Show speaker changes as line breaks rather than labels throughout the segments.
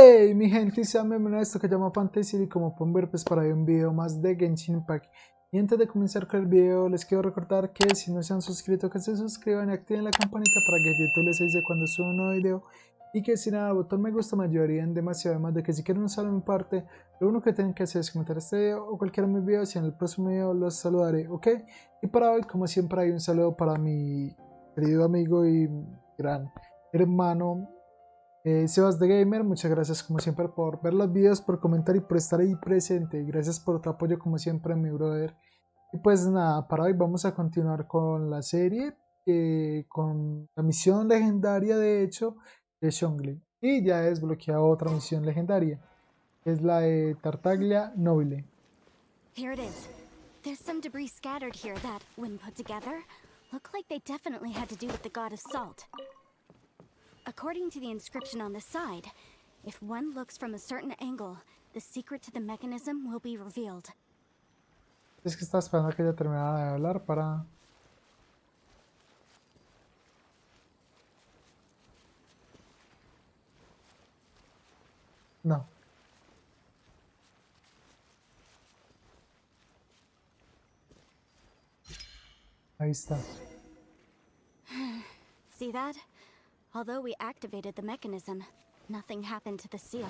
Hey, mi gente, y sean bienvenidos a esto que llama Fantasiciro, y como pueden ver, pues para hoy un video más de Genshin Impact. Y antes de comenzar con el video, les quiero recordar que si no se han suscrito, que se suscriban y activen la campanita para que YouTube les avise cuando suba un nuevo video. Y que si nada, el botón me gusta me ayudarían demasiado, además de que si quieren un saludo en mi parte, lo único que tienen que hacer es comentar este video o cualquiera de mis videos y en el próximo video los saludaré, ¿ok? Y para hoy, como siempre, hay un saludo para mi querido amigo y gran hermano Sebas de Gamer. Muchas gracias como siempre por ver los videos, por comentar y por estar ahí presente. Gracias por tu apoyo como siempre, mi brother. Y pues nada, para hoy vamos a continuar con la serie, con la misión legendaria de hecho de Zhongli. Y ya he desbloqueado otra misión legendaria, que es la de Tartaglia Nobile.
Here it is. There's some debris scattered here that, when put together, look like they definitely had to do with the god of salt. According to the inscription on the side, if one looks from a certain angle, the secret to the mechanism will be revealed.
Es que estaba esperando a que ella terminara de hablar para... No. Ahí está.
See that? Although we activated the mechanism, nothing happened to the seal.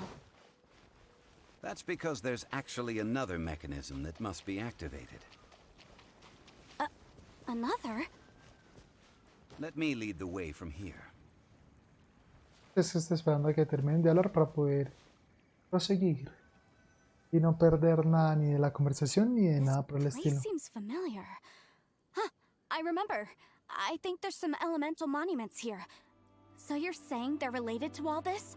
That's because there's actually another mechanism that must be activated.
Another?
Let me lead the way from here.
Es que estoy esperando a que terminen de hablar para poder proseguir y no perder nada ni de la conversación ni de nada por el
Place
estilo.
seems familiar. Huh, I remember. I think there's some elemental monuments here. So you're saying they're related to all this?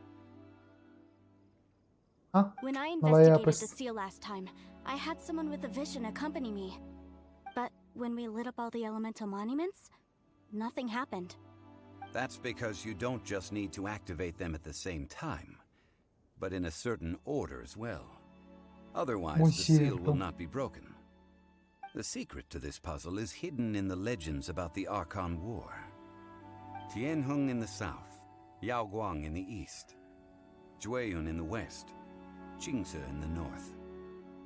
Ah,
When I
no la había
investigated
pues.
the seal last time, I had someone with a vision accompany me. But when we lit up all the elemental monuments, nothing happened.
That's because you don't just need to activate them at the same time, but in a certain order as well. Otherwise,
Muy
the seal
cierto.
will not be broken. The secret to this puzzle is hidden in the legends about the Archon War. Tianheng in the south, Yaoguang in the east, Jueyun in the west, Qingce in the north.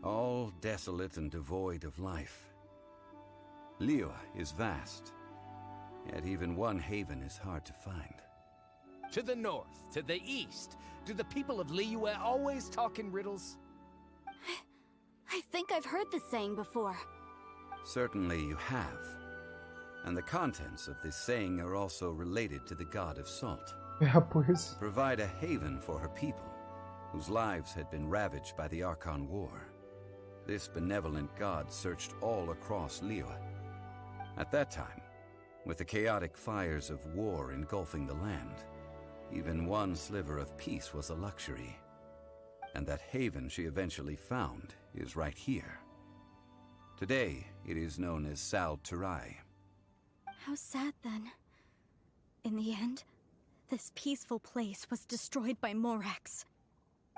All desolate and devoid of life. Liyue is vast, yet even one haven is hard to find.
To the north, to the east. Do the people of Liyue always talk in riddles?
I think I've heard this saying before.
Certainly you have. And the contents of this saying are also related to the god of salt.
Vea pues.
Provide a haven for her people, whose lives had been ravaged by the Archon War. This benevolent god searched all across Liyue. At that time, with the chaotic fires of war engulfing the land, even one sliver of peace was a luxury. And that haven she eventually found is right here. Today, it is known as Sal Turai.
How sad then. In the end, this peaceful place was destroyed by Morax.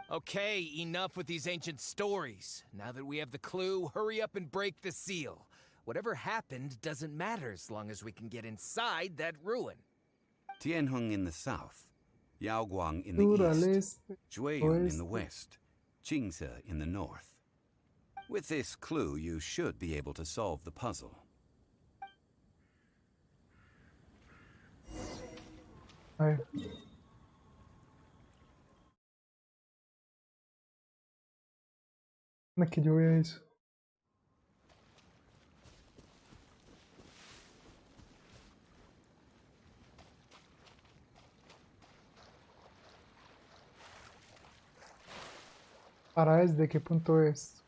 Okay, enough with these ancient stories. Now that we have the clue, hurry up and break the seal. Whatever happened doesn't matter as long as we can get inside that ruin.
Tianheng in the south, Yaoguang in the
Durales.
east, Jueyun in the west, Qingce in the north. With this clue, you should be able to solve the puzzle.
A ver. Es que yo vea eso. ¿Para desde qué punto es?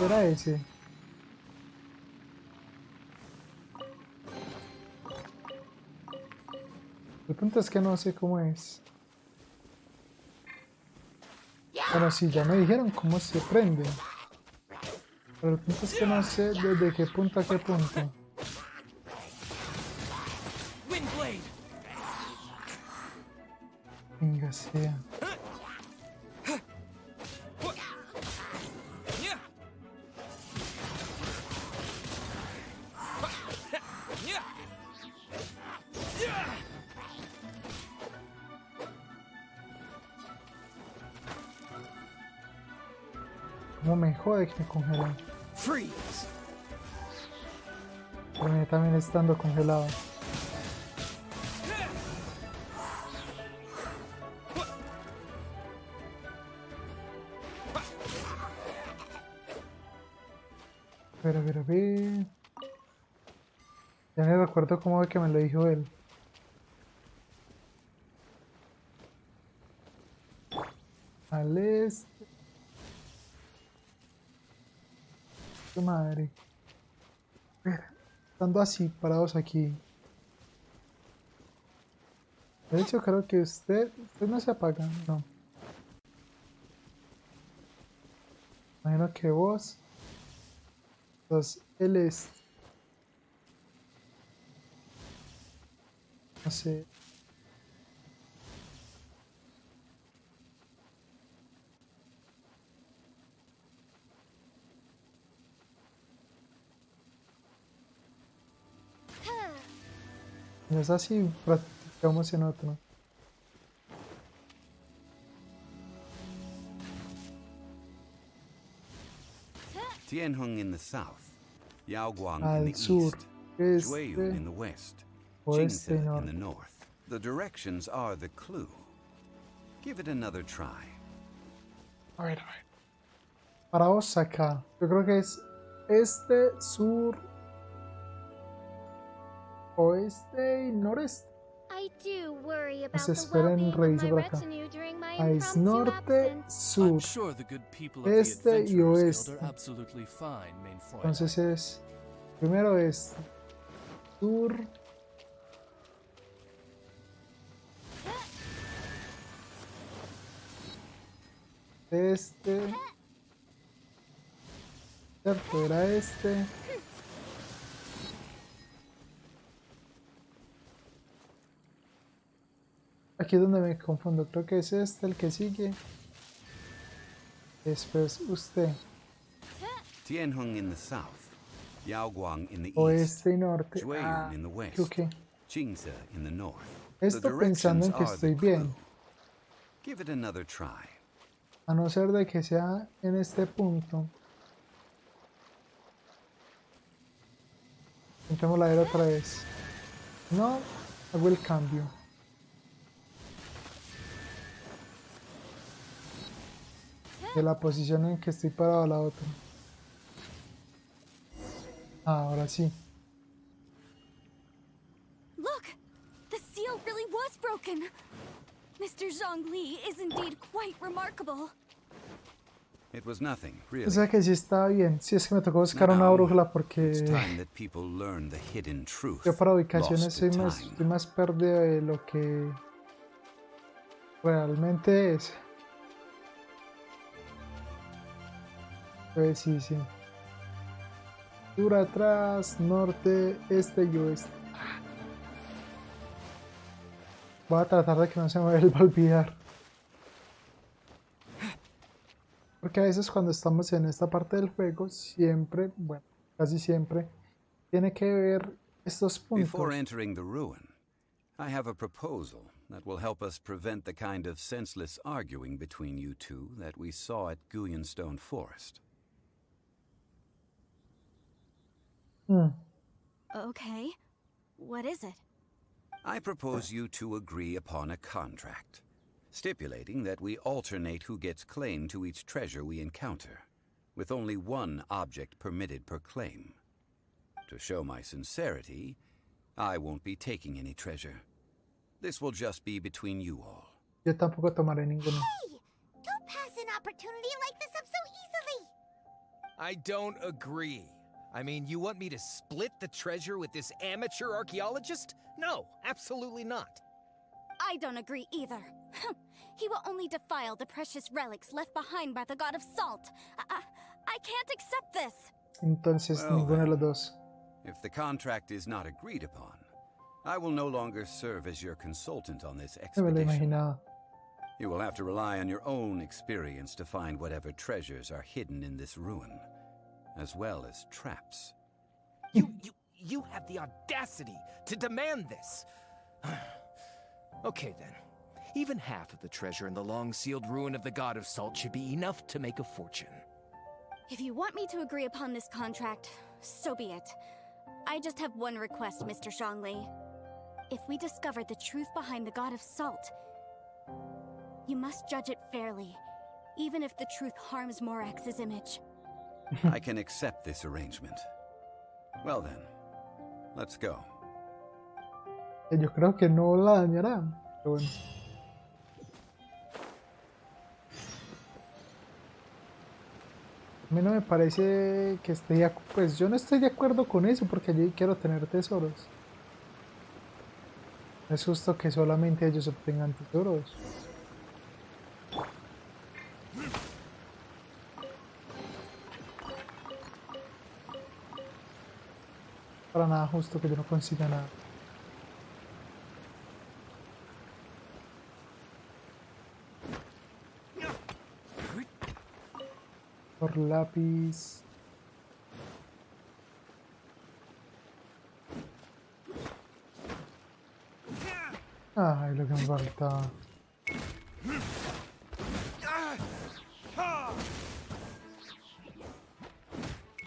¿Era ese? El punto es que no sé cómo es. Bueno, sí, ya me dijeron cómo se prende. Pero el punto es que no sé desde qué punto a qué punto.
Windblade!
Venga, sea. Como me jode que me congelan.
Freeze!
Terminé también estando congelado. A ver. Ya me recuerdo cómo fue que me lo dijo él. Al este. ¡Qué madre! Espera, estando así, parados aquí. De hecho, creo que usted no se apaga, no. Imagino que vos sos el este. No sé. No es así, practicamos en otro.
Tianheng in the south, Yaoguang in
Al
the
sur,
east, Jueyun
este,
in the west,
oeste y
Jingze in
norte.
the north. The directions are the clue. Give it another try.
A ver. Para vos acá. Yo creo que es este, sur, oeste y noreste.
I do worry about
Se
the
esperen,
well-being of
reviso
my
por acá.
retinue during my
Es
impromptu
norte,
absence.
sur.
I'm sure the good people of the
Este y
Adventurers
oeste.
Guild are absolutely fine, main Fräulein.
Entonces es primero este, sur, este, cierto, era este. Aquí es donde me confundo, creo que es este el que sigue. Después usted,
Tianheng in the south, Yaoguang in the east,
oeste y norte.
Jueyun in the west,
creo que
Jingze in the north.
esto
The
pensando en
directions
que
are the
estoy bien,
clue. Give it another try.
a no ser de que sea en este punto. Intentémosla ver otra vez. No, hago el cambio. De la posición en que estoy parado a la otra. Ahora sí.
Look! The seal really was broken! Mr. Zhongli is indeed quite remarkable.
It was nothing,
O
really.
sea que sí estaba bien. Sí, es que me tocó buscar una brújula
It's
porque
time that people learn the hidden truth.
yo para ubicaciones
Lost
soy
to
más,
time.
soy más perdido de lo que realmente es. Pues sí. Sur atrás, norte, este y oeste. Voy a tratar de que no se me vuelva a olvidar. Porque a veces cuando estamos en esta parte del juego, siempre, bueno, casi siempre, tiene que ver estos puntos.
Before entering the ruin, I have a proposal that will help us prevent the kind of senseless arguing between you two that we saw at Guyenstone Forest.
Okay. What is it?
I propose you two agree upon a contract, stipulating that we alternate who gets claim to each treasure we encounter, with only one object permitted per claim. To show my sincerity, I won't be taking any treasure. This will just be between you all.
Yo tampoco tomaré ninguno.
Hey! Don't pass an opportunity like this up so easily!
I don't agree. I mean, you want me to split the treasure with this amateur archaeologist? No, absolutely not.
I don't agree either. He will only defile the precious relics left behind by the god of salt. I can't accept this.
Entonces
Well,
ninguno de los dos.
If the contract is not agreed upon, I will no longer serve as your consultant on this
No me lo
expedition.
imaginaba.
You will have to rely on your own experience to find whatever treasures are hidden in this ruin, as well as traps.
You have the audacity to demand this. Okay then. Even half of the treasure in the long-sealed ruin of the god of salt should be enough to make a fortune.
If you want me to agree upon this contract, so be it. I just have one request, Mr. Zhongli. If we discover the truth behind the God of Salt, you must judge it fairly, even if the truth harms Morax's image.
I can accept this arrangement. Well then, let's go.
Yo creo que no la dañarán, pero bueno. A mí no me parece que esté pues yo no estoy de acuerdo con eso porque allí quiero tener tesoros. No es justo que solamente ellos obtengan tesoros. Para nada justo que yo no consiga nada. Por lápiz. Ay, lo que me faltaba.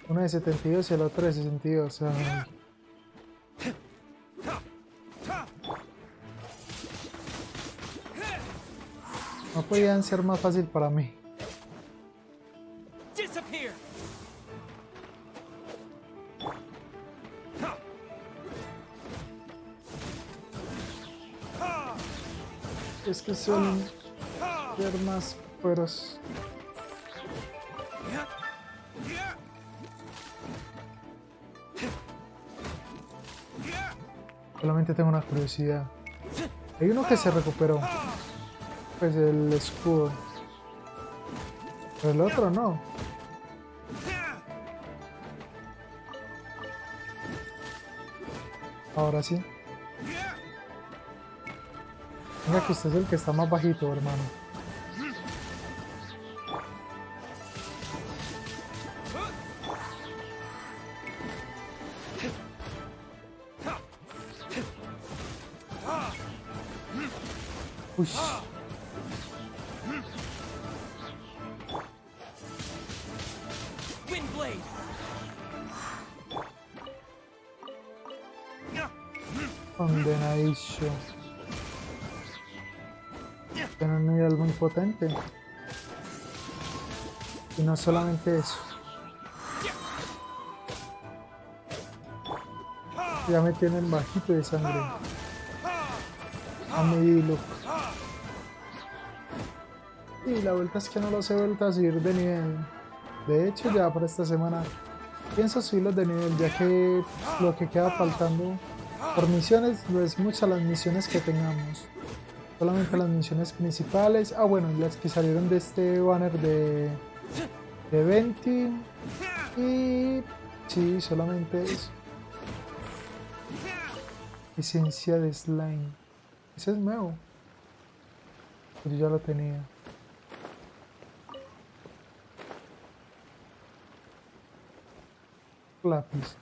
Uno de 72 y el otro de 62. Ay. No podían ser más fácil para mí.
Disappear.
Es que son ser más poderosos. Solamente tengo una curiosidad. Hay uno que se recuperó. Pues el escudo. Pero el otro no. Ahora sí. Venga, que usted es el que está más bajito, hermano. Uy.
Windblade.
Condenadillo. Tiene un nivel muy potente. Y no solamente eso. Ya me tienen bajito de sangre. A mi look. Y la vuelta es que no los he vuelto a subir de nivel. De hecho, ya para esta semana pienso subirlos de nivel, ya que lo que queda faltando por misiones no es muchas las misiones que tengamos. Solamente las misiones principales. Ah, bueno, las que salieron de este banner de 20. Y sí, solamente eso. Esencia de slime. Ese es nuevo. Pero yo ya lo tenía. Lápiz.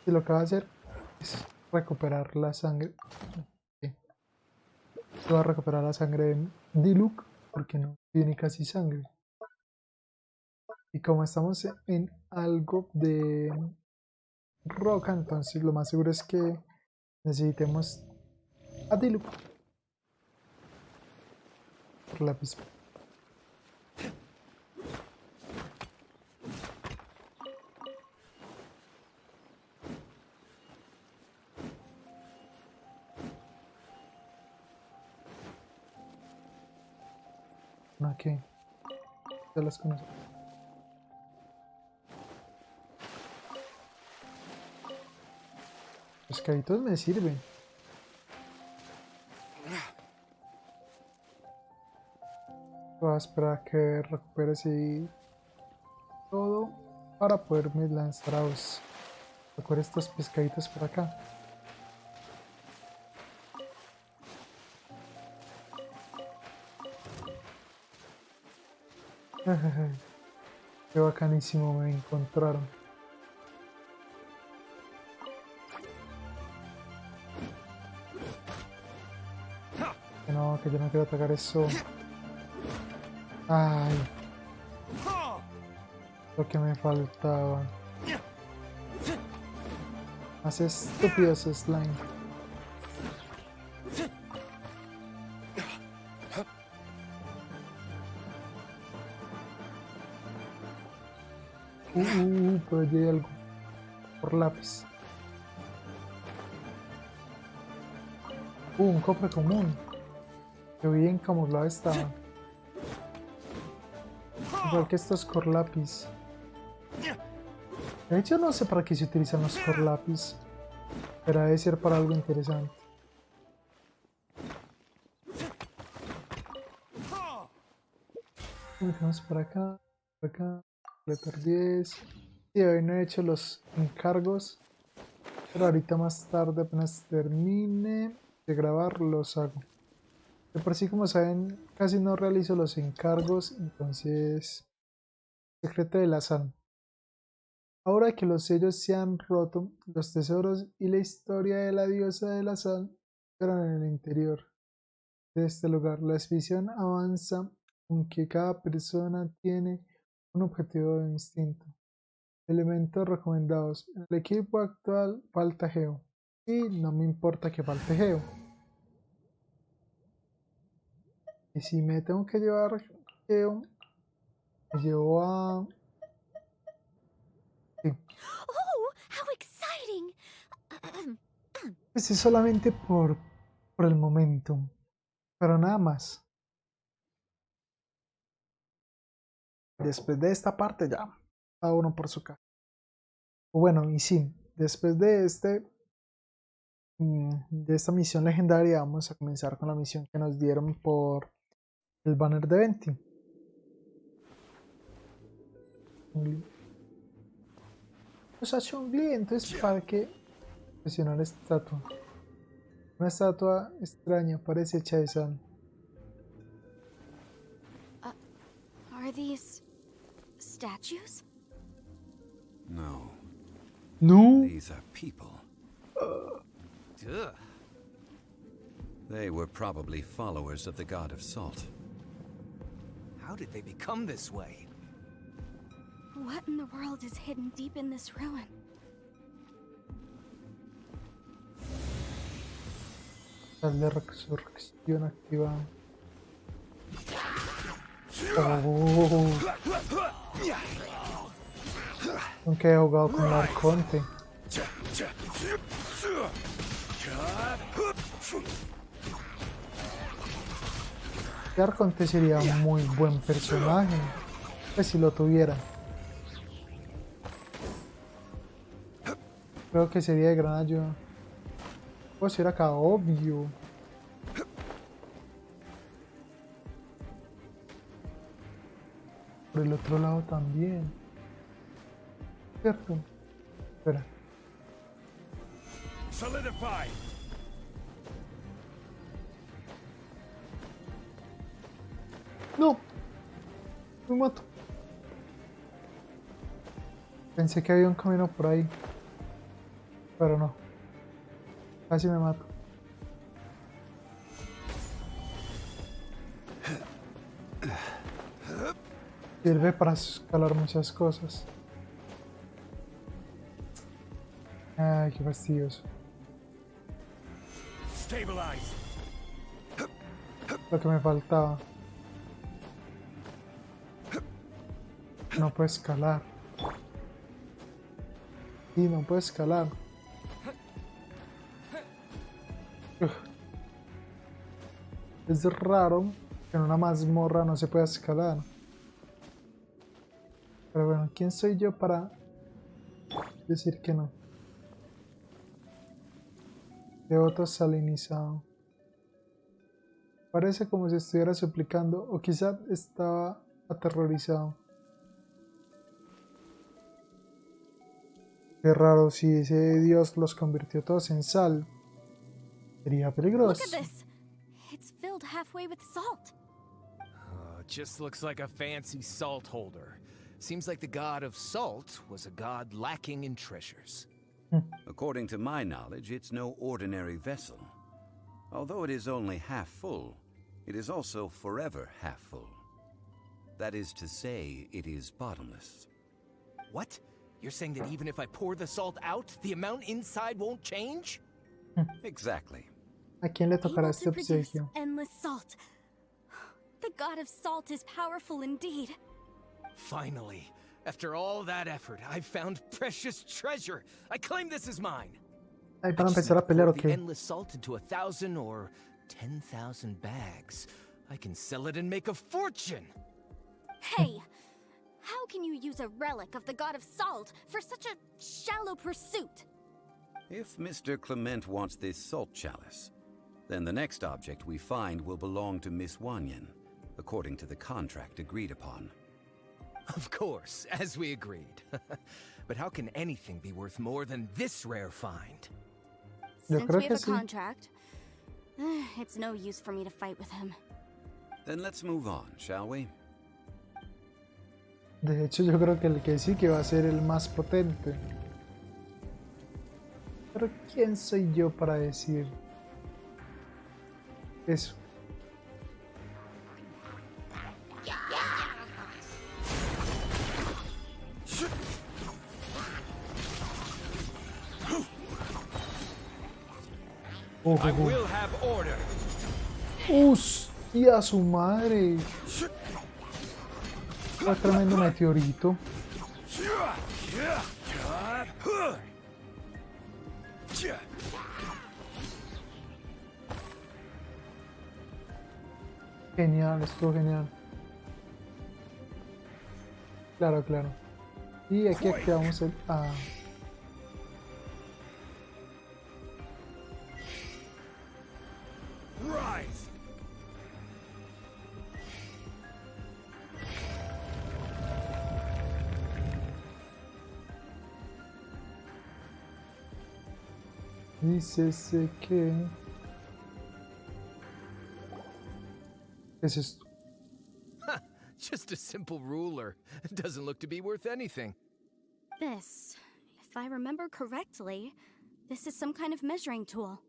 Y lo que va a hacer es recuperar la sangre. Sí. Voy a recuperar la sangre de Diluc porque no tiene casi sangre. Y como estamos en algo de roca, entonces lo más seguro es que necesitemos a Diluc por lápiz. Ok, ya las conozco. Los cabitos me sirven. Voy a esperar a que recupere así todo para poderme lanzar a vos. Recuerda estos pescaditos por acá. Qué bacanísimo me encontraron. Que no, que yo no quiero atacar eso. Ay, lo que me faltaba. Más estúpidos slime. Pero allí hay algo. Por lápiz. Un cofre común. Que bien camuflado estaba. Igual que estos corlapis. De hecho no sé para qué se utilizan los corlapis. Pero debe ser para algo interesante. Vamos por acá. Por acá. Completar 10. Sí, hoy no he hecho los encargos. Pero ahorita más tarde apenas termine de grabar los hago. De por sí, como saben, casi no realizo los encargos, entonces secreto de la sal. Ahora que los sellos se han roto, los tesoros y la historia de la diosa de la sal esperan en el interior de este lugar. La expedición avanza, aunque cada persona tiene un objetivo distinto. Elementos recomendados. En el equipo actual falta Geo. Y no me importa que falte Geo. Y si me tengo que llevar Geo, me llevo a... Sí.
Oh, how exciting!
Pues es solamente por el momento. Pero nada más. Después de esta parte ya. Cada uno por su casa. Bueno, y sí. Después de de esta misión legendaria, vamos a comenzar con la misión que nos dieron por el banner de 20. Pues ha hecho un glitch, entonces ¿para qué presionar esta estatua? Una estatua extraña, parece hecha de sal.
Are these statues?
No,
No.
these are people.
Ugh.
They were probably followers of the god of salt.
How did they become this way?
What in the world is hidden deep in this ruin?
Sal de resurrección activada. Oh. Nunca he jugado con el arconte. El arconte sería un muy buen personaje. Pues si lo tuviera. Creo que sería de gran ayuda. Puedo ser acá, obvio. Por el otro lado también. ¿Cierto? Espera.
Solidify.
¡No! Me mato. Pensé que había un camino por ahí. Pero no. Casi me mato. Sirve para escalar muchas cosas. Ay, qué fastidioso.
Stabilize.
Lo que me faltaba. No puedo escalar. Sí, no puedo escalar. Ugh. Es raro que en una mazmorra no se pueda escalar. Pero bueno, ¿quién soy yo para decir que no? De otro salinizado. Parece como si estuviera suplicando, o quizá estaba aterrorizado. Qué raro, si ese dios los convirtió todos en sal. Sería peligroso.
Look at this. It's filled halfway with salt.
It just looks like a fancy salt holder. Seems like the god of salt was a god lacking in treasures.
According to my knowledge, it's no ordinary vessel. Although it is only half full, it is also forever half full. That is to say, it is bottomless.
What? You're saying that even if I pour the salt out, the amount inside won't change?
Exactly.
¿A quién le tocará
Able
este
to produce
obsequio?
endless salt. The god of salt is powerful indeed.
Finally, after all that effort, I've found precious treasure. I claim this as mine.
¿Ahí
I
para
just
empezar
need
a
to
pelear
pour
o
the
qué?
endless salt into 1,000 or 10,000 bags. I can sell it and make a fortune.
Hey, how can you use a relic of the god of salt for such a shallow pursuit?
If Mr. Clement wants this salt chalice, then the next object we find will belong to Miss Wanyan, according to the contract agreed upon.
Of course, as we agreed. But how can anything be worth more than this rare find?
Yo
Since
creo
we
que
have a
sí.
contract, it's no use for me to fight with him.
Then let's move on, shall we?
De hecho, yo creo que el que sí que va a ser el más potente. Pero ¿quién soy yo para decir eso?
I will have order.
¡Hostia, su madre! ¡Qué tremendo meteorito! Genial, estuvo genial. Claro, claro. Y aquí activamos el... Ah.
Rise.
Dícese que... ¿Qué es esto?
Just a simple ruler. It doesn't look to be worth anything.
This, if I remember correctly, this is some kind of measuring tool.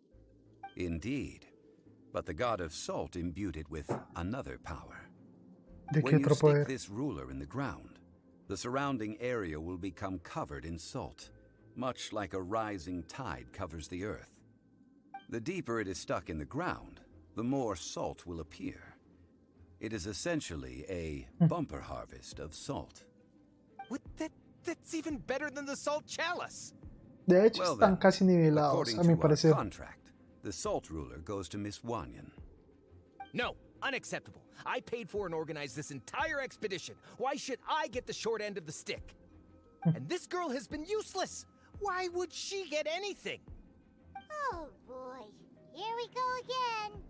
Indeed. But the god of salt imbued it with another power.
¿De qué
When you
otro
stick
poder?
this ruler in the ground, the surrounding area will become covered in salt, much like a rising tide covers the earth. The deeper it is stuck in the ground, the more salt will appear. It is essentially a bumper harvest of salt.
What? That's even better than the salt chalice.
De hecho,
Well
están
then,
casi nivelados,
according
a mi
to our
parecer.
contract, the salt ruler goes to Miss Wanyan.
No, unacceptable. I paid for and organized this entire expedition. Why should I get the short end of the stick? And this girl has been useless. Why would she get anything?
Oh boy. Here we go again.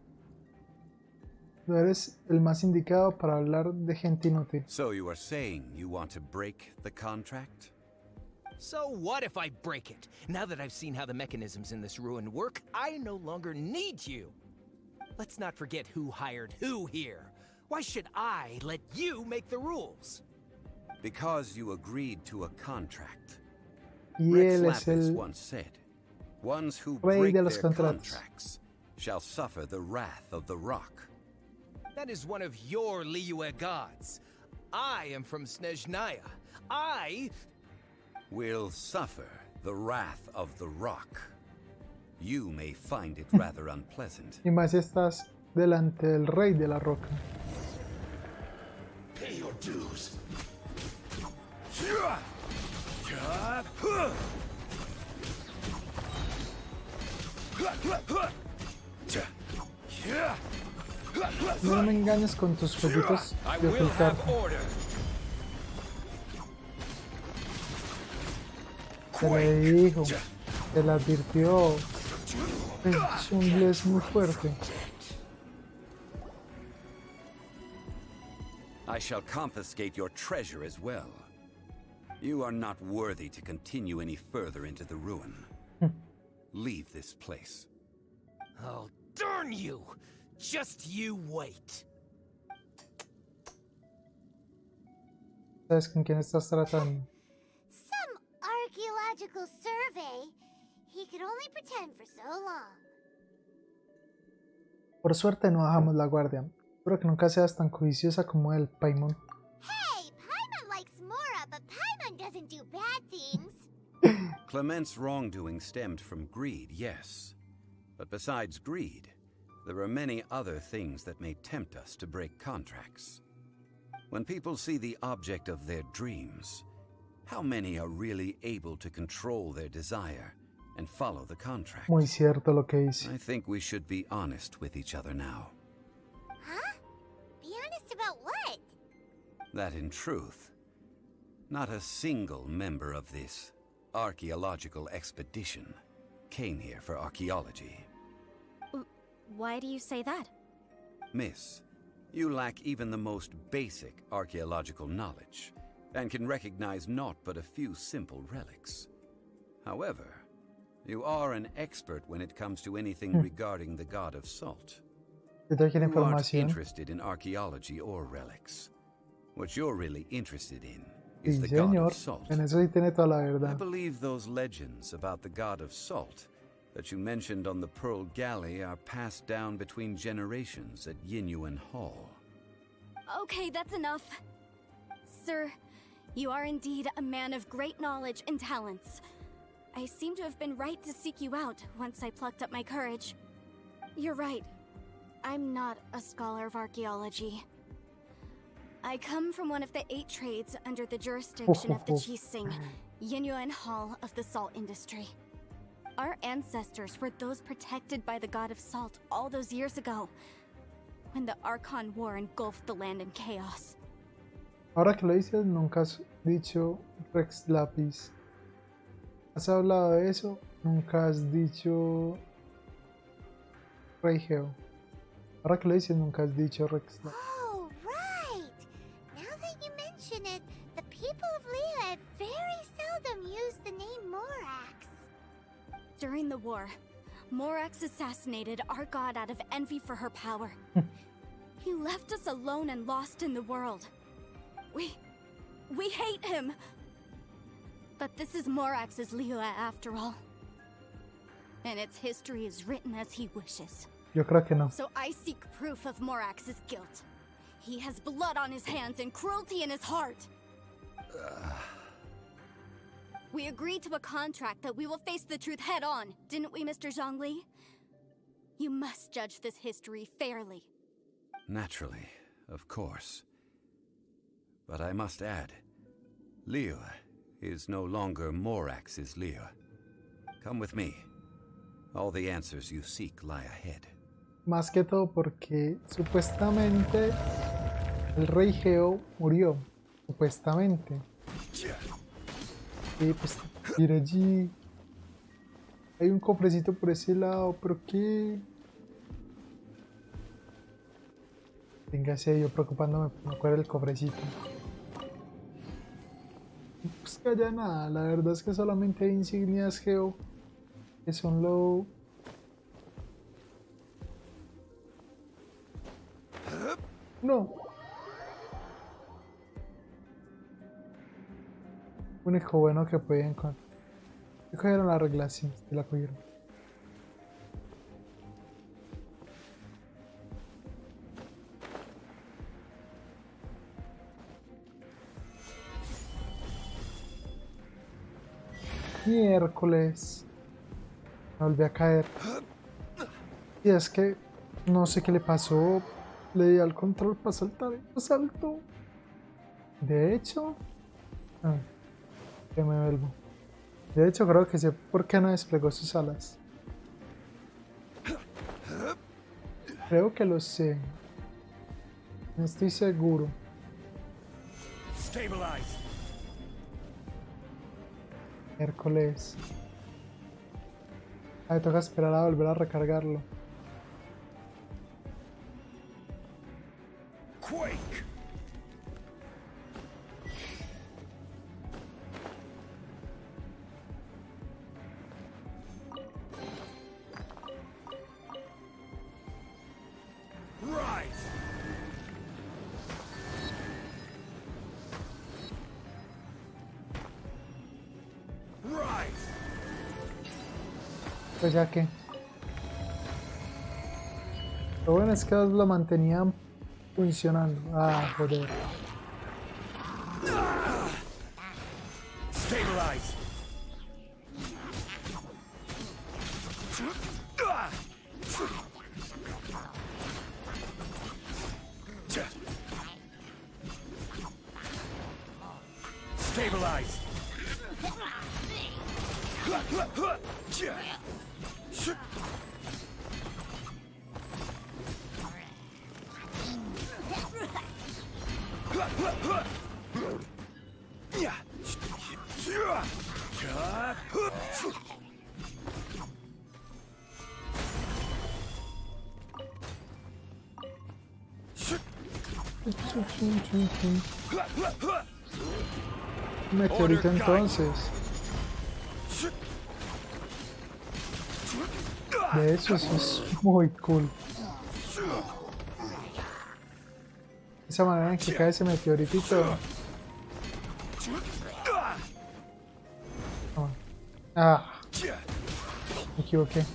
Tú eres el más indicado para hablar de gente inútil.
So you are saying you want to break the contract?
So what if I break it? Now that I've seen how the mechanisms in this ruin work, I no longer need you. Let's not forget who hired who here. Why should I let you make the rules?
Because you agreed to a contract.
Y
Rex
él es
Lapis
el
once said, ones who
rey
break
de
their
los contratos.
contracts shall suffer the wrath of the rock.
That is one of your Liyue gods. I am from Snezhnaya. I
Will suffer the wrath of the rock. You may find it rather unpleasant.
Y más si estás delante del rey de la roca.
pay your dues.
No me engañes con tus jueguitos
I
de
will
ocultar.
have order.
Se le dijo, se le advirtió. Es un inglés muy fuerte.
I shall confiscate your treasure as well. You are not worthy to continue any further into the ruin. Leave this place.
Oh, darn you! Just you wait.
¿Sabes con quién estás tratando?
Some archaeological survey. He could only pretend for so long.
Por suerte no bajamos la guardia. Espero que nunca seas tan codiciosa como él, Paimon.
Clement's wrongdoing stemmed from greed, yes. But besides greed, there are many other things that may tempt us to break contracts. When people see the object of their dreams, how many are really able to control their desire and follow the contract?
Muy cierto lo que dice.
I think we should be honest with each other now.
Huh? Be honest about what?
That in truth, not a single member of this archaeological expedition came here for archaeology.
Why do you say that?
Miss, you lack even the most basic archaeological knowledge, and can recognize naught but a few simple relics. However, you are an expert when it comes to anything regarding the god of salt.
Yo te quiero
You aren't
información.
interested in archaeology or relics. What you're really interested in is
Sí,
the god
señor.
of salt.
En eso sí tiene toda la
I
verdad.
believe those legends about the god of salt that you mentioned on the Pearl Galley are passed down between generations at Yinyuan Hall.
Okay, that's enough. Sir, you are indeed a man of great knowledge and talents. I seem to have been right to seek you out once I plucked up my courage. You're right. I'm not a scholar of archaeology. I come from one of the 8 trades under the jurisdiction of the Chising, Yinyuan Hall of the salt industry. Our ancestors were those protected by the god of salt all those years ago, when the Archon War engulfed the land in chaos.
Ahora que lo dices, nunca has dicho Rex Lapis. ¿Has hablado de eso? Nunca has dicho Rey Geo. Ahora que lo dices, nunca has dicho Rex Lapis.
Oh, right! Now that you mention it, the people of Liyue very seldom use the name Morax.
During the war, Morax assassinated our god out of envy for her power. He left us alone and lost in the world. We hate him! But this is Morax's Liyue after all. And its history is written as he wishes.
Yo creo que no.
So I seek proof of Morax's guilt. He has blood on his hands and cruelty in his heart. We agreed to a contract that we will face the truth head on, didn't we, Mr. Zhongli? You must judge this history fairly.
Naturally, of course. But I must add, Liyue is no longer Morax's Liyue. Come with me. All the answers you seek lie ahead.
Más que todo porque supuestamente el Rey Geo murió. Supuestamente. Y pues ir allí. Hay un cofrecito por ese lado, pero ¿qué? Véngase, yo preocupándome por cuál era el cofrecito. Pues que haya nada, la verdad es que solamente hay insignias Geo que son lo... No. Único bueno que pueden con... ¿Qué cogieron la regla? Sí, la cogieron. Miércoles. Me volví a caer. Y es que no sé qué le pasó. Le di al control para saltar y no saltó. De hecho... que me vuelvo. De hecho creo que sé por qué no desplegó sus alas. Creo que lo sé. No estoy seguro.
Stabilize.
Miércoles. Me toca esperar a volver a recargarlo.
Quake. Rise. Rise.
Pues ya que... Lo bueno es que lo mantenían funcionando. Ah, joder.
Stabilize. Stabilize.
Meteorito entonces. De hecho, eso es muy cool. Esa manera en que cae ese meteoritito. Ah, me equivoqué.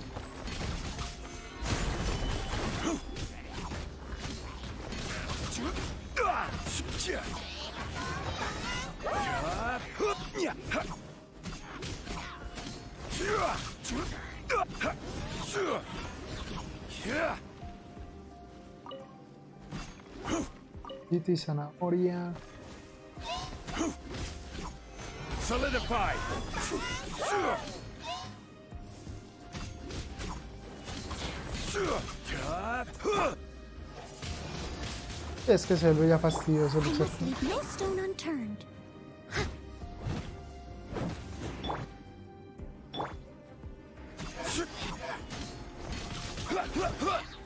Y zanahoria.
Solidify.
Es que se vuelve ya fastidioso luchar.
No stone unturned.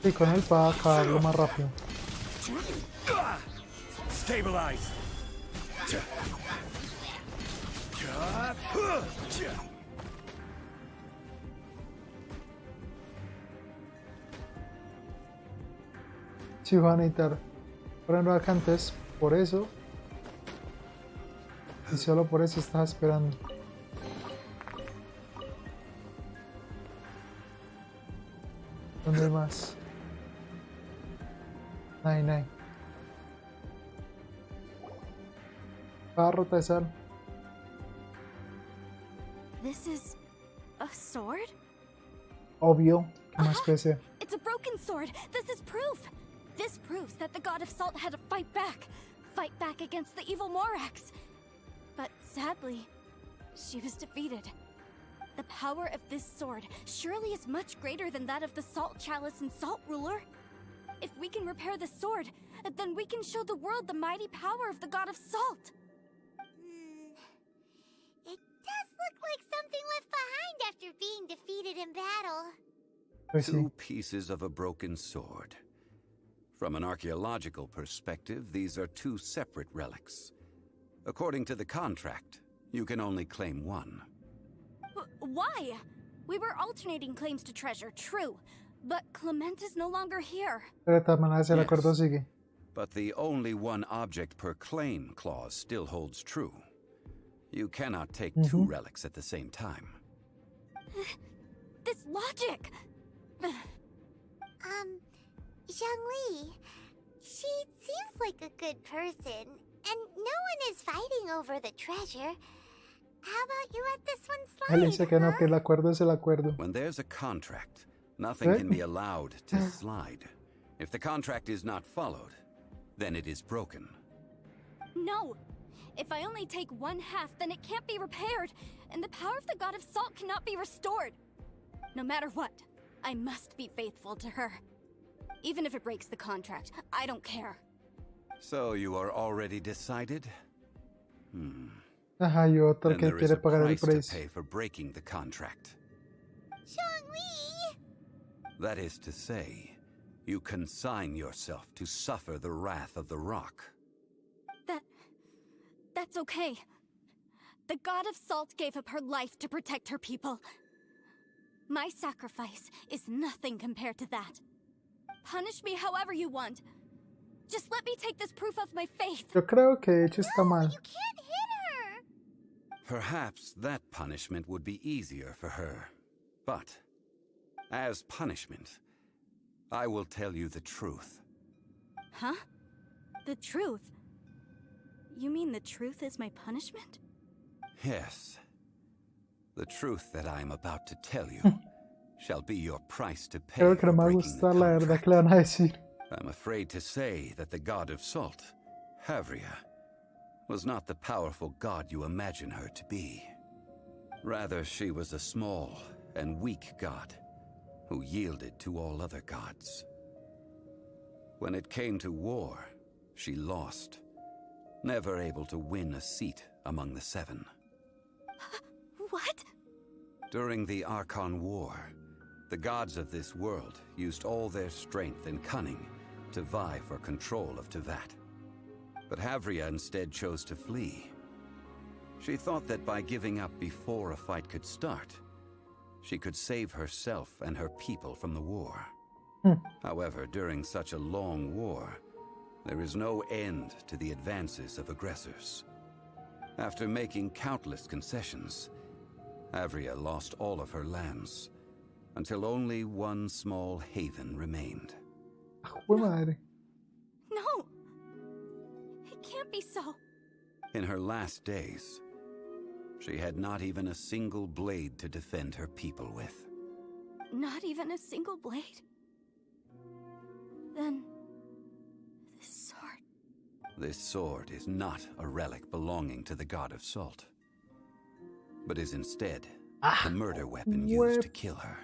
Y con él para acabarlo más rápido.
Stabilize.
Si van a necesitar freno acá antes, por eso. Y solo por eso estaba esperando. ¿Dónde hay más? Nine. Barrota de sal.
This is a sword?
Obvio, que más PC.
It's a broken sword. This is proof. This proves that the god of salt had to fight back against the evil Morax. But sadly, she was defeated. The power of this sword surely is much greater than that of the Salt Chalice and Salt Ruler. If we can repair the sword, then we can show the world the mighty power of the god of salt.
It does look like something left behind after being defeated in battle.
Pues sí.
Two pieces of a broken sword. From an archaeological perspective, these are two separate relics. According to the contract, you can only claim one.
Why? We were alternating claims to treasure, true. But Clement is no longer here.
Pero de todas maneras el
Yes.
acuerdo sigue.
But the only one object per claim clause still holds true. You cannot take two relics at the same time.
This logic!
Zhongli, she seems like a good person, and no one is fighting over the treasure. How about you let this one
Él
slide,
dice que no, que el acuerdo es el acuerdo.
When there's a contract, nothing can be allowed to slide. If the contract is not followed, then it is broken.
No! If I only take one half, then it can't be repaired, and the power of the god of salt cannot be restored. No matter what, I must be faithful to her. Even if it breaks the contract, I don't care.
So you are already decided?
Ajá, y otro
Then
que
there is
quiere
a
pagar el
price to
precio.
pay for breaking the contract.
Zhongli!
That is to say, you consign yourself to suffer the wrath of the rock.
That's okay. The god of salt gave up her life to protect her people. My sacrifice is nothing compared to that. Punish me however you want. Just let me take this proof of my faith.
Yo creo que de hecho está mal.
You can't hit her!
Perhaps that punishment would be easier for her. But, as punishment, I will tell you the truth.
Huh? The truth? You mean the truth is my punishment?
Yes. The truth that I am about to tell you shall be your price to pay
Creo que
for
no me va a
breaking the
gustar la verdad
contract.
que le van a decir.
I'm afraid to say that the god of salt, Havria, was not the powerful god you imagine her to be. Rather, she was a small and weak god who yielded to all other gods. When it came to war, she lost, never able to win a seat among the seven.
What?
During the Archon War, the gods of this world used all their strength and cunning to vie for control of Tevat. But Havria instead chose to flee. She thought that by giving up before a fight could start, she could save herself and her people from the war. However, during such a long war, there is no end to the advances of aggressors. After making countless concessions, Havria lost all of her lands, until only one small haven remained.
Jue madre.
No! It can't be so.
In her last days, she had not even a single blade to defend her people with.
Not even a single blade? Then... this sword...
This sword is not a relic belonging to the god of salt, but is instead the murder weapon used to kill her.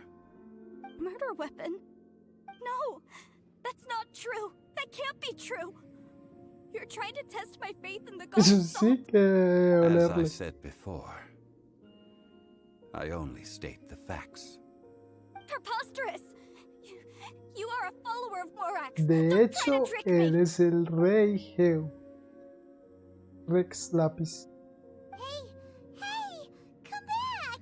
Murder weapon? No! That's not true! That can't be true! You're trying to test my faith in the god of
Eso
salt.
sí que debe
As I
olerle.
said before, I only state the facts.
Preposterous! You are a follower of Morax.
De
Don't try
hecho,
to trick me.
eres el rey Geo. Rex Lápiz.
Hey, come back!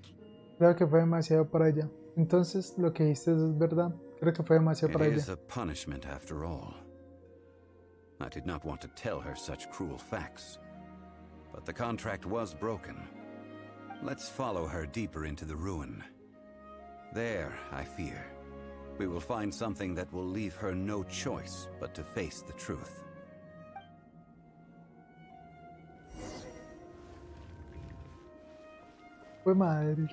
Creo que fue demasiado para ella. Entonces, lo que dijiste es verdad. Creo que fue demasiado
It
para
is
ella.
a punishment after all. I did not want to tell her such cruel facts, but the contract was broken. Let's follow her deeper into the ruin. There, I fear, we will find something that will leave her no choice but to face the truth.
Fue madre.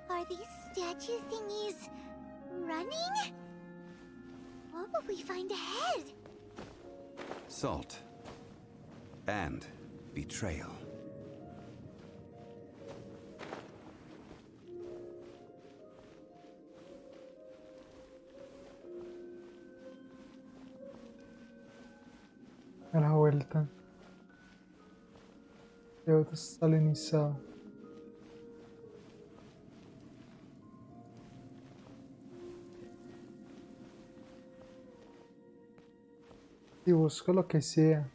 Are these statue thingies running? What will we find ahead?
Salt and betrayal.
A la vuelta. Yo salinizado. Y busco lo que sea.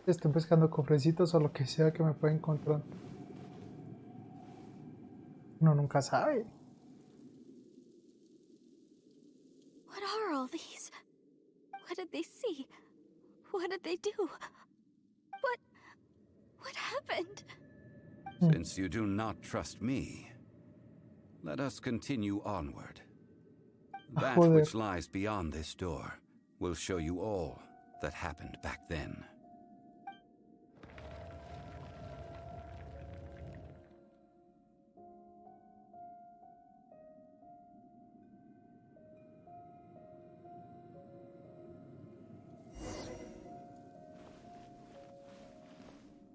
Estoy buscando cofrecitos o lo que sea que me pueda encontrar. Uno nunca sabe.
What are all these? What did they see? What did they do? What happened?
Since you do not trust me, let us continue onward. That
Joder.
which lies beyond this door will show you all that happened back then.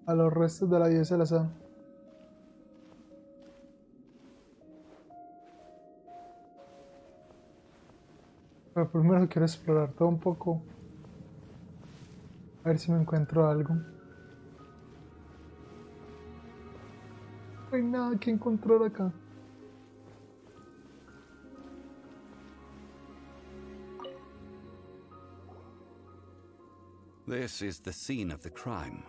A los restos de la diosa la sal. Pero primero quiero explorar todo un poco. A ver si me encuentro algo. No hay nada que encontrar acá.
This is the scene of the crime.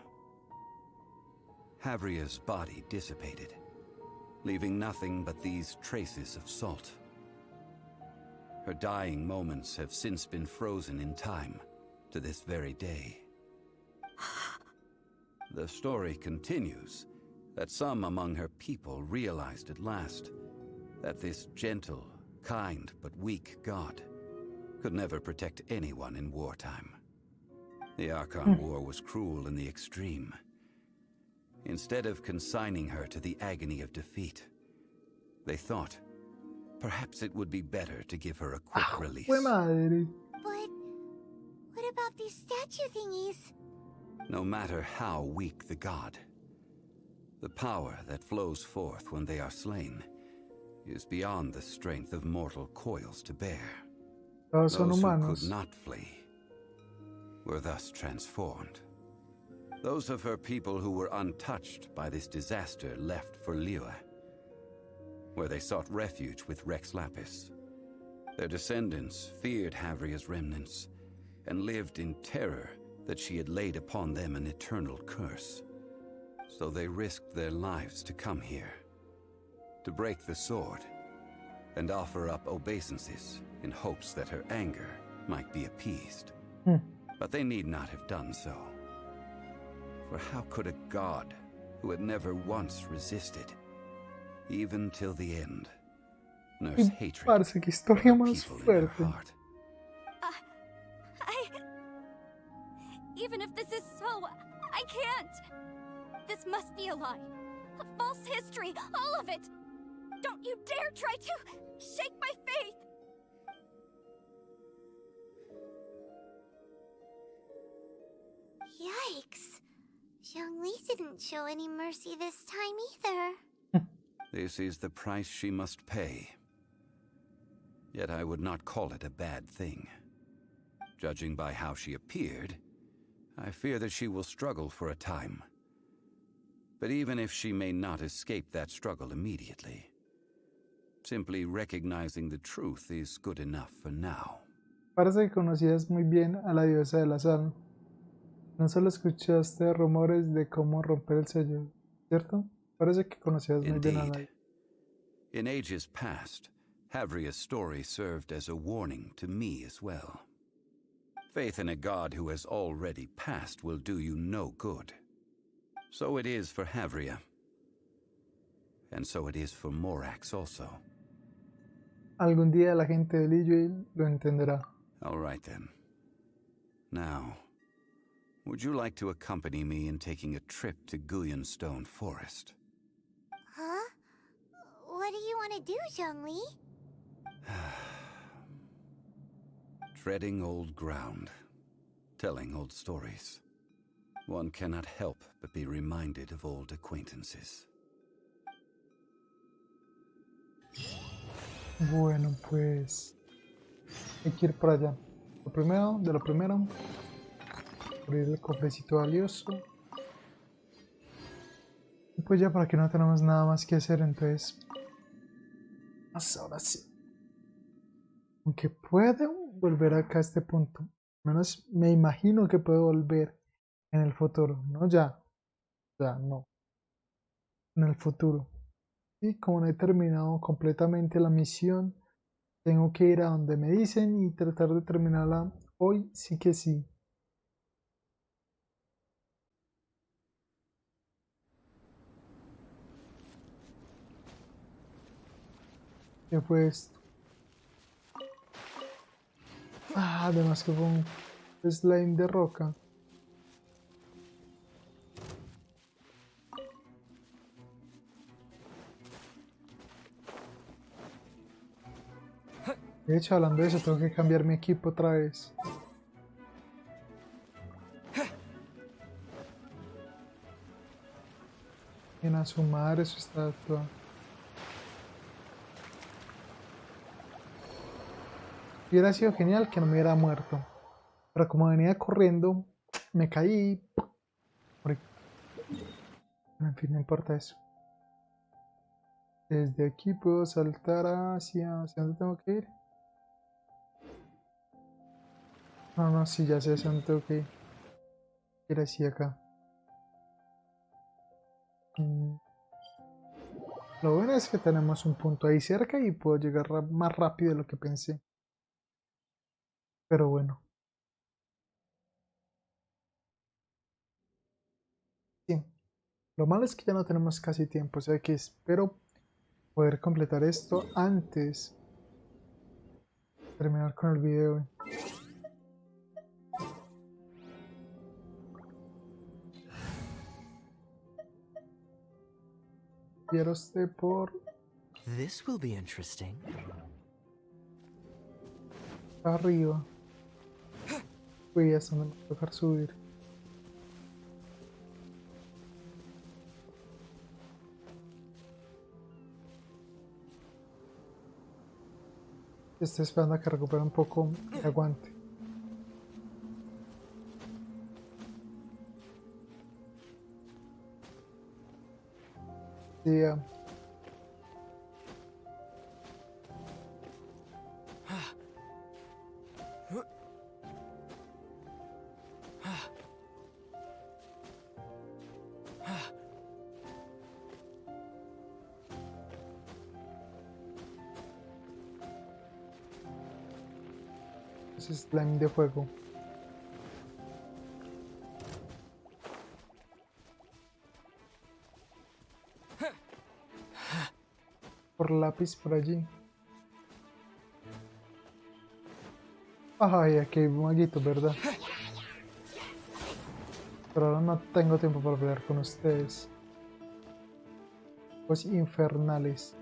Havria's body dissipated, leaving nothing but these traces of salt. Her dying moments have since been frozen in time to this very day. The story continues that some among her people realized at last that this gentle, kind, but weak god could never protect anyone in wartime. The Archon War was cruel in the extreme. Instead of consigning her to the agony of defeat, they thought perhaps it would be better to give her a quick release.
¡Fue madre!
But what about these statue thingies?
No matter how weak the god, the power that flows forth when they are slain is beyond the strength of mortal coils to bear.
Todos son
Those who
humanos.
could not flee were thus transformed. Those of her people who were untouched by this disaster left for Liyue, where they sought refuge with Rex Lapis. Their descendants feared Havria's remnants and lived in terror that she had laid upon them an eternal curse. So they risked their lives to come here, to break the sword and offer up obeisances in hopes that her anger might be appeased. But they need not have done so. For how could a god who had never once resisted, even till the end, nurse hatred
Parce, qué
for
historia
her
más
people in her
fuerte.
heart?
Even if this is so, I can't! This must be a lie. A false history, all of it! Don't you dare try to shake my faith!
Yikes. Zhongli didn't show any mercy this time either.
This is the price she must pay. Yet I would not call it a bad thing. Judging by how she appeared, I fear that she will struggle for a time. But even if she may not escape that struggle immediately, simply recognizing the truth is good enough for now.
Parece que conocías muy bien a la diosa del azar. No solo escuchaste rumores de cómo romper el sello, ¿cierto? Parece que conocías muy bien a la...
Indeed. In ages past, Havria's story served as a warning to me as well. Faith in a god who has already passed will do you no good. So it is for Havria. And so it is for Morax also.
Algún día la gente de Liyue lo entenderá.
All right then. Now, would you like to accompany me in taking a trip to Guyanstone Forest?
Huh? What do you want to do, Zhongli?
Treading old ground, telling old stories. One cannot help but be reminded of old acquaintances.
Bueno, pues... hay que ir para allá. Lo primero... abrir el cofrecito valioso. Y pues ya para que no tenemos nada más que hacer, entonces... ahora sí. Aunque puedo volver acá a este punto. Al menos me imagino que puedo volver en el futuro. No ya. Ya, no. En el futuro. Y como no he terminado completamente la misión, tengo que ir a donde me dicen y tratar de terminarla hoy sí que sí. ¿Qué fue esto? Ah, además que fue un slime de roca. De hecho, hablando de eso, tengo que cambiar mi equipo otra vez. En a su madre su estatua. Hubiera sido genial que no me hubiera muerto. Pero como venía corriendo, me caí. En fin, no importa eso. Desde aquí puedo saltar hacia dónde tengo que ir. No, sí, ya sé hacia dónde tengo que ir hacia acá. Lo bueno es que tenemos un punto ahí cerca y puedo llegar más rápido de lo que pensé. Pero bueno. Sí. Lo malo es que ya no tenemos casi tiempo, o sea que espero poder completar esto antes de terminar con el video. Quiero usted por
This will be interesting.
arriba. Uy, eso me va a tocar subir. Estoy esperando a que recupere un poco de aguante. Sí, ese slime de fuego. Por lápiz por allí. Ay, aquí hay un maguito, ¿verdad? Pero ahora no tengo tiempo para pelear con ustedes. Pues infernales.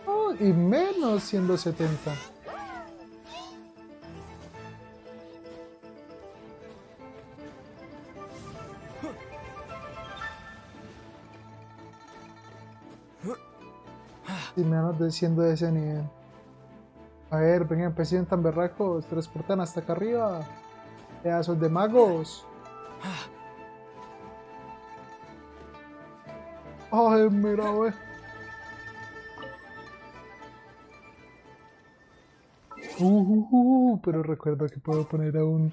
Oh, y menos siendo 70. Y menos siendo de ese nivel. A ver, vengan, empiecen tan berracos, transportan hasta acá arriba. Pedazos de magos. Ay, mira, wey. Pero recuerdo que puedo poner a un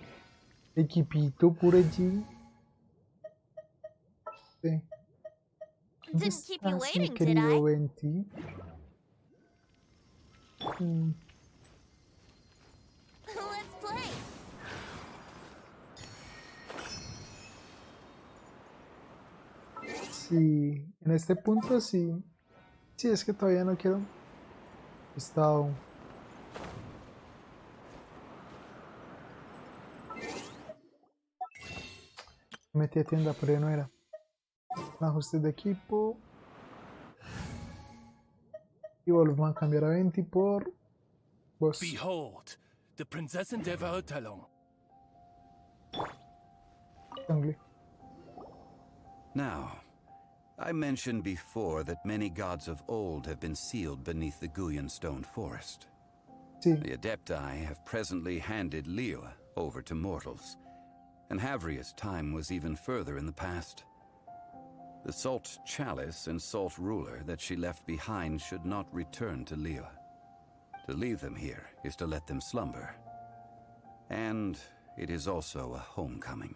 equipito por allí. Sí. ¿Dónde
Didn't keep you
estás, mi
waiting, did
querido
I?
Venti?
Let's play.
Sí, en este punto sí. Sí, es que todavía no quiero. He estado. Metí a tienda, pero ya no era. Ajustes de equipo. Y volvemos a cambiar a 20 por vos.
Behold, the Prinzessin der Verurteilung.
Jungle.
Now, I mentioned before that many gods of old have been sealed beneath the Guyan stone forest.
Sí,
The Adepti have presently handed Liyue over to mortals, and Havria's time was even further in the past. The Salt Chalice and Salt Ruler that she left behind should not return to Liyue. To leave them here is to let them slumber. And it is also a homecoming.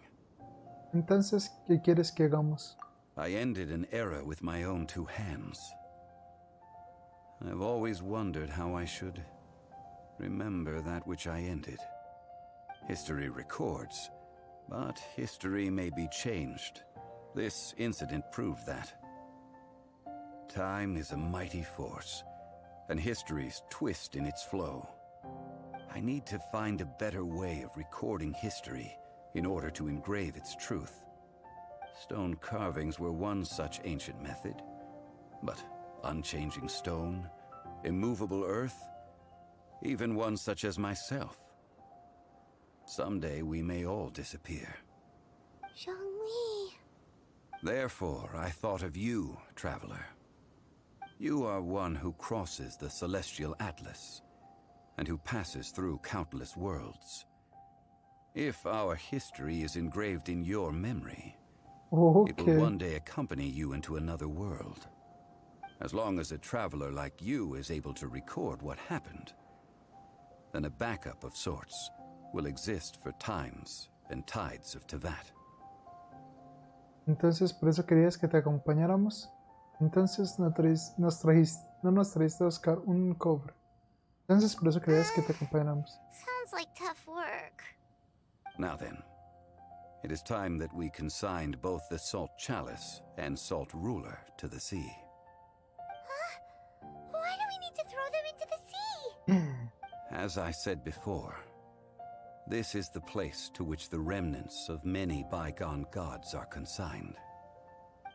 entonces, ¿qué quieres que hagamos?
I ended an era with my own two hands. I've always wondered how I should remember that which I ended. History records, but history may be changed. This incident proved that. Time is a mighty force, and history's twist in its flow. I need to find a better way of recording history in order to engrave its truth. Stone carvings were one such ancient method, but unchanging stone, immovable earth, even one such as myself. Someday we may all disappear.
Zhongli.
Therefore, I thought of you, traveler. You are one who crosses the celestial atlas, and who passes through countless worlds. If our history is engraved in your memory, it will one day accompany you into another world. As long as a traveler like you is able to record what happened, then a backup of sorts will exist for times and tides of Tevat.
Entonces, por eso querías que te acompañáramos. Entonces, no nos trajiste a buscar un cobre. Entonces, por eso querías que te acompañáramos.
Sounds like tough work.
Now then, it is time that we consigned both the Salt Chalice and Salt Ruler to the sea.
Why do we need to throw them into the sea?
As I said before, This is the place to which the remnants of many bygone gods are consigned.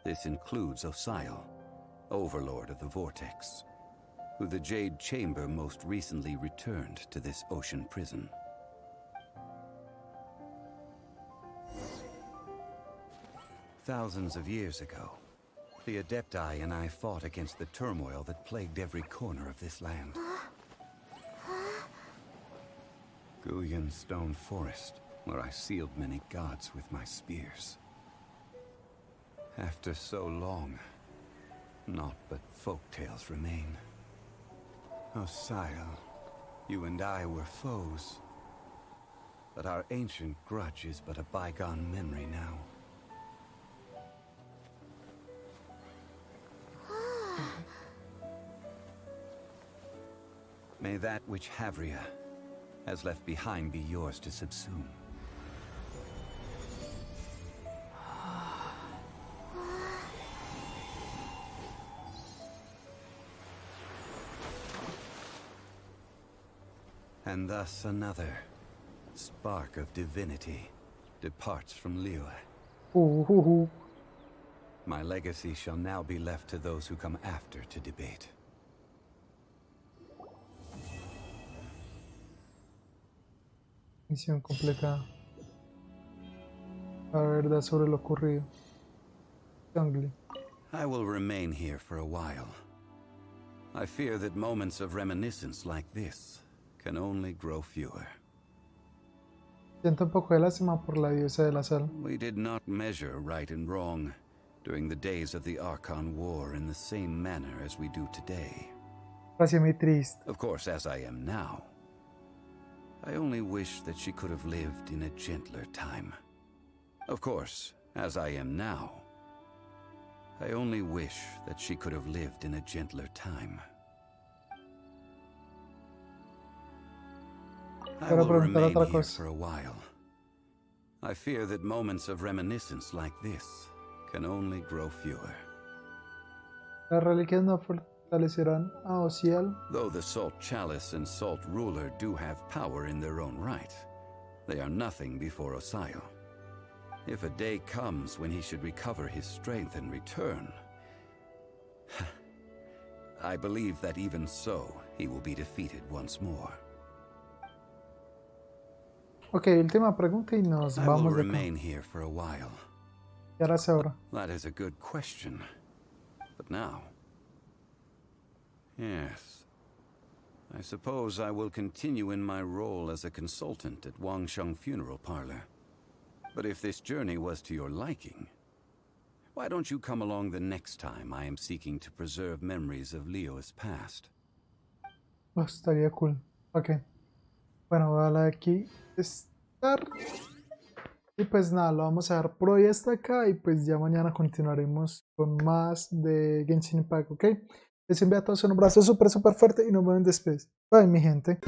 This includes Osial, overlord of the Vortex, who the Jade Chamber most recently returned to this ocean prison. Thousands of years ago, the Adepti and I fought against the turmoil that plagued every corner of this land. Guyan Stone Forest, where I sealed many gods with my spears. After so long, naught but folktales remain. Osial, you and I were foes, but our ancient grudge is but a bygone memory now. May that which Havria has left behind be yours to subsume. And thus another spark of divinity departs from Liyue. My legacy shall now be left to those who come after to debate.
Misión completada. La verdad sobre lo ocurrido. Jungle.
I will remain here for a while. I fear that moments of reminiscence like this can only grow fewer.
Siento un poco de lástima por la diosa de la sal.
We did not measure right and wrong during the days of the Archon War in the same manner as we do today.
Parecía muy triste.
Of course, as I am now, I only wish that she could have lived in a gentler time. Of course, as I am now, I only wish that she could have lived in a gentler time. I will remain here for a while. I fear that moments of reminiscence like this can only grow fewer.
Las reliquias no fortalecerán a Osial.
Though the Salt Chalice and Salt Ruler do have power in their own right, they are nothing before Osial. If a day comes when he should recover his strength and return, I believe that even so, he will be defeated once more.
Ok, última pregunta y nos
I will
vamos de
remain here for a while.
¿Qué harás ahora?
That is a good question. But now... Yes. I suppose I will continue in my role as a consultant at Wangsheng Funeral Parlor. But if this journey was to your liking, why don't you come along the next time I am seeking to preserve memories of Liyue's past?
Oh, estaría cool. Ok. Bueno, voy a darle aquí estar. Y pues nada, lo vamos a dejar por hoy hasta acá. Y pues ya mañana continuaremos con más de Genshin Impact, ¿ok? Les envío a todos un abrazo súper fuerte y nos vemos después. Bye, mi gente.